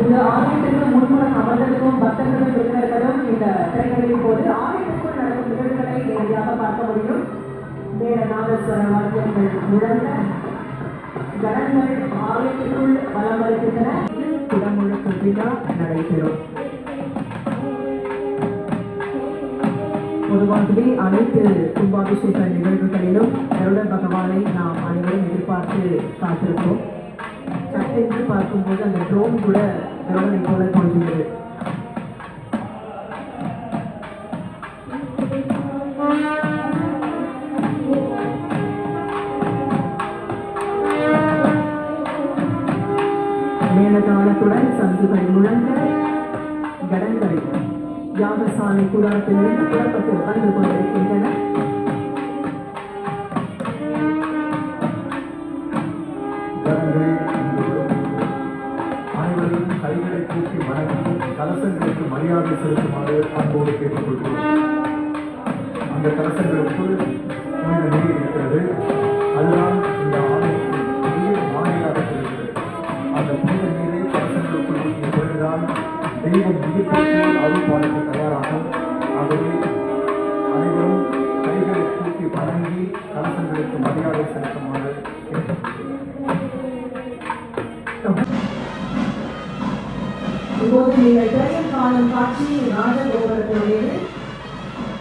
இந்த ஆலயத்திற்கு முன்புறம் அமர்ந்திருக்கும் பக்தர்களும் விருந்தினர்களும் இந்த திரைகளின் போது ஆலயத்திற்குள் நடக்கும் நிகழ்வுகளை நேரடியாக பார்க்க முடியும். மேல நாதஸ்வர வாத்தியங்கள் முழங்க கணங்கள் ஆலயத்திற்குள் வலம் வருகின்றன. குடமுழுக்கு விழா நடைபெறும். பொதுவாகவே அனைத்து கும்பாபிஷேக நிகழ்வுகளிலும் கருடர் பகவானை நாம் அனைவரும் எதிர்பார்த்து காத்திருப்போம். சட்டென்று பார்க்கும்போது அந்த ட்ரோன் கூட கருடனை போல தோன்றுகிறது. மேலதாளத்துடன் சங்குகள் முழங்க கடன்கள் யாகசாலை கூடாரத்திலிருந்து புறப்பட்டு வந்து கொண்டிருக்கின்றன. அனைவரும் கைகளை தூக்கி வணங்கி கலசங்களுக்கு மரியாதை செலுத்துமாறு அன்போடு கேட்டுக்கொள்கிறோம். அந்த கலசங்களுக்குள் புனித நீர் இருக்கிறது. அதுதான் இந்த ஆலயத்தில் நீர் மாநிலாக இருக்கிறது. அந்த புனித நீரை கலசங்களுக்குள் ஊற்றிய பிறகுதான் தெய்வம் உயிர்ப்பித்து அருள் பாலிக்க தயாராகும். ஆகவே அனைவரும் கைகளை தூக்கி வணங்கி கலசங்களுக்கு மரியாதை செலுத்துமாறு கேட்டுக்கொள்கிறோம். இப்போது நீங்கள் திரையில் காணும் காட்சி ராஜகோபுரத்தினுடையது.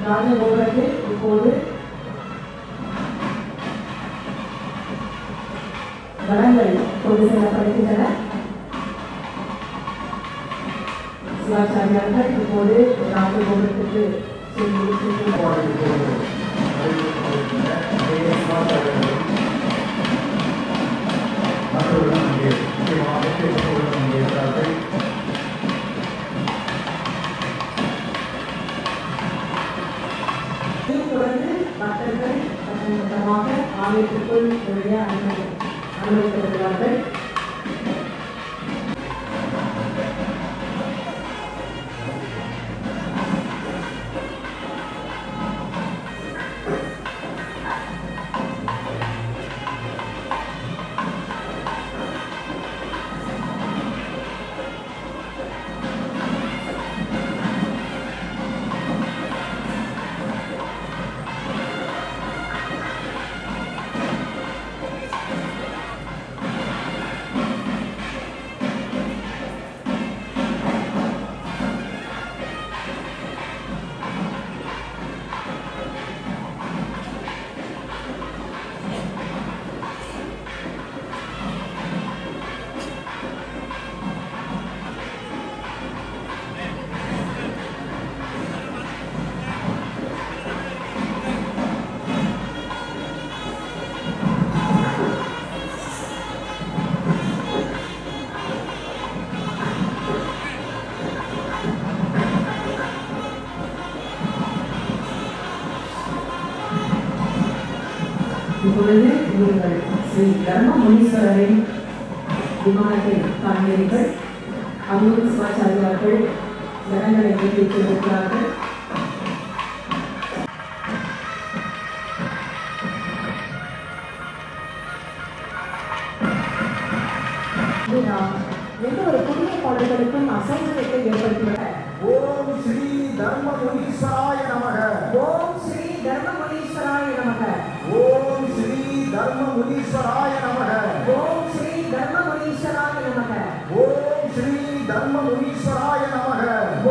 ராஜகோபுரத்தில் இப்போது வளங்கள் கொண்டு செல்லப்படுகின்றன. சிவாச்சாரியார்கள் இப்போது ராஜகோபுரத்திற்கு தொடர்ந்து பக்தர்கள் சட்டமன்றமாக ஆலயத்திற்குள் நுழைய அனுமதிக்கப்படுகிறார்கள். இப்பொழுது நீங்கள் ஸ்ரீ தர்ம முனீஸ்வரரின் விமானத்தை காண்கிறீர்கள். அபூர்வ சிவாச்சாரியார்கள் ஜனங்களை ஏற்றிருக்கிறார்கள். எந்த ஒரு புதிய பாடல்களுக்கும் அசௌகரியத்தை ஏற்படுத்திவிட ஓம் ஸ்ரீ தர்ம முனீஸ்வராய நமக. ஓம் ஸ்ரீ தர்ம முனீஸ்வராய நமக. ஓம் ஸ்ரீ தர்ம முனீஸ்வராய நமக. ஓம் ஸ்ரீ தர்ம முனீஸ்வராய நமக. ஓம் ஸ்ரீ தர்ம முனீஸ்வராய நமக.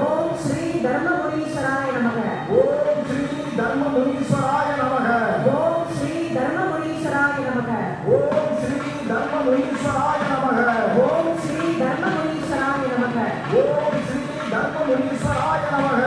ஓம் ஸ்ரீ தர்ம முனீஸ்வராய நமக. ஓம் ஸ்ரீ தர்ம முனீஸ்வராய நமக. ஓம் ஸ்ரீ தர்ம முனீஸ்வராய நமக. ஓம் ஸ்ரீ தர்ம முனீஸ்வராய நமக. ஓம் ஸ்ரீ தர்ம முனீஸ்வராய நமக. ஓம் ஸ்ரீ தர்ம முனீஸ்வராய நமக.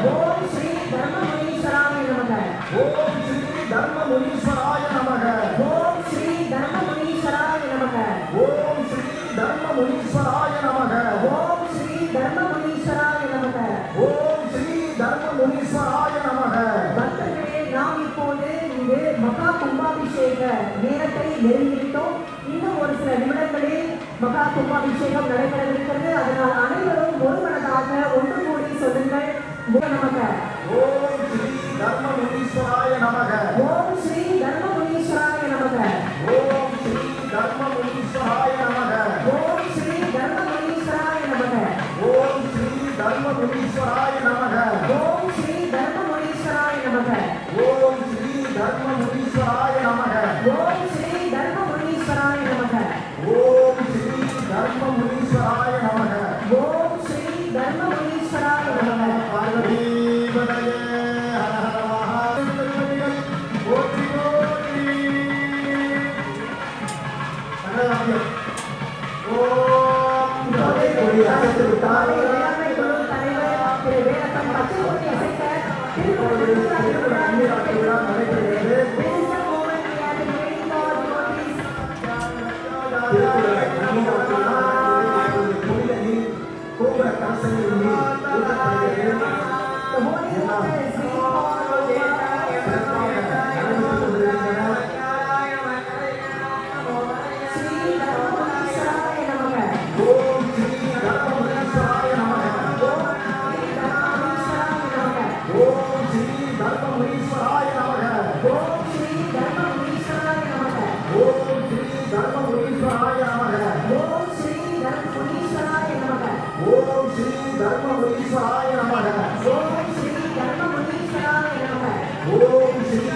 ஓம் ஸ்ரீ தர்ம முனீஸ்வராய நமக. ஓம் ஸ்ரீ தர்ம முனீஸ்வராய நமக. ஓம் ஸ்ரீ தர்ம முனீஸ்வராய நமக. ஓம் ஸ்ரீ தர்ம முனீஸ்வராய நமக. ஓம் ஸ்ரீ தர்ம முனீஸ்வராய நமக. ஓம் ஸ்ரீ தர்ம முனீஸ்வராய நமக. பக்தர்களே, நாம் இப்போது இங்கு மகா கும்பாபிஷேக நேரத்தை நெருங்கிவிட்டோம். இன்னும் ஒரு சில நிமிடங்களில் மகா கும்பாபிஷேகம் நடைபெறவிருக்கிறது. அதனால் அனைவரும் ஒருமனதாக ஒன்று கூடி சொல்லுங்கள். நமக. ஓம் ஸ்ரீ தர்ம முனீஸ்வராய நமக. ஓம் ஸ்ரீ தர்ம முனீஸ்வராய நமக. ஓம் ஸ்ரீ தர்ம முனீஸ்வராய நமக. ஓம் ஸ்ரீ தர்ம முனீஸ்வராய நமக. ஓம் ஸ்ரீ தர்ம முனீஸ்வராய நமக. ஓம் ஸ்ரீ தர்ம முனீஸ்வராய நமக. ஓம் ஸ்ரீ தர்ம முனீஸ்வராய நமக. ஓம் ஸ்ரீ தர்ம முனீஸ்வராய நமக. ஓம் ஸ்ரீ தர்ம முனீஸ்வராய நமக. ஓம் ஸ்ரீ தர்ம முனீஸ்வராய நமக. பார்வதி பதயே ஹர ஹர மகாதேவ போற்றி போற்றி. அன்னதானம். ஓம் தாயே கொடி அசைத்து விட்டார். வேளாண்மை குழு தலைவர் திரு வேலப்பன் பச்சை கொடி அசைக்க திருக்குறள் அன்னதான விழா நடைபெறுகிறது. புனித நீர் கோபுர கலசங்களின் நீர் ஊற்றப்படுகிறது. ஓம் ஸ்ரீ தர்ம முனீஸ்வராய நமக. ஓம் ஸ்ரீ தர்ம முனீஸ்வராய நமக. ஓம் ஸ்ரீ தர்ம முனீஸ்வராய நமக. ஓம் ஸ்ரீ தர்ம முனீஸ்வராய நமக. ஓம் ஸ்ரீ தர்ம முனீஸ்வராய நமக. ஓம் ஸ்ரீ தர்ம முனீஸ்வராய நமக. ஓம் ஸ்ரீ தர்ம முனீஸ்வராய நமக. ஓம் ஸ்ரீ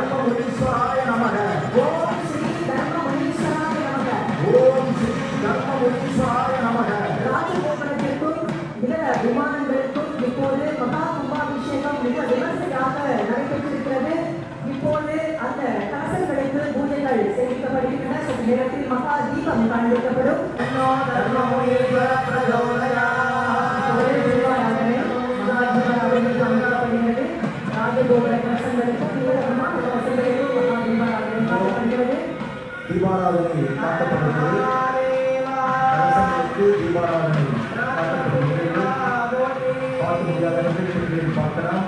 தர்ம முனீஸ்வராய நமக. ஓம் ஸ்ரீ தர்ம முனீஸ்வராய நமக. ஓம் ஸ்ரீ தர்ம முனீஸ்வராய நமக. ராஜகோபுரத்திற்கும் இதர விமானங்களுக்கும் இப்போது மகா கும்பாபிஷேகம் மிக விமர்சையாக நடைபெற்றிருக்கிறது. இப்போது அந்த கலசங்களுக்கு பூஜைகள் செய்யப்படுகின்றன. சற்று நேரத்தில் மகா தீபம் காண்பிக்கப்படும். ராஜகோபுர கலசங்களுக்கும் இதர விமான கலசங்களுக்கும் மகா தீபாராதனை காட்டப்படுகிறது. தீபாராதனை காட்டப்படுகிறது. கலசங்களுக்கு தீபாராதனை காட்டப்படுகிறது. பார்க்க முடியாத நிகழ்ச்சிகளை பார்க்கலாம்.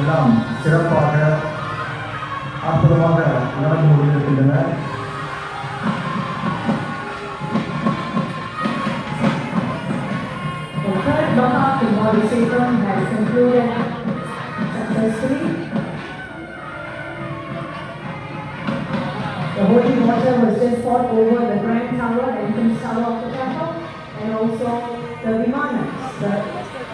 எல்லாம் சிறப்பாக அற்புதமாக நடந்து கொண்டிருக்கின்றன. The third Maha Kumbhabhishekam has concluded successfully. The holy water was just poured over the grand tower, the entrance tower of the temple, and also the vimanas, the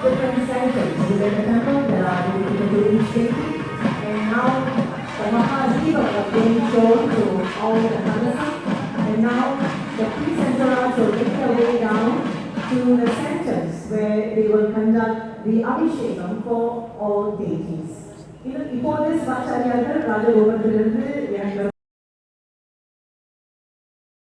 different centers within the temple that are dedicated to each deity. And now the Mahadeeva was being shown to all the Manasa, and now the three centers will make their way down to the centers where they will conduct the Abhishekam for all deities. இப்போது சிவாச்சாரியார்கள் ராஜகோபுரத்திலிருந்து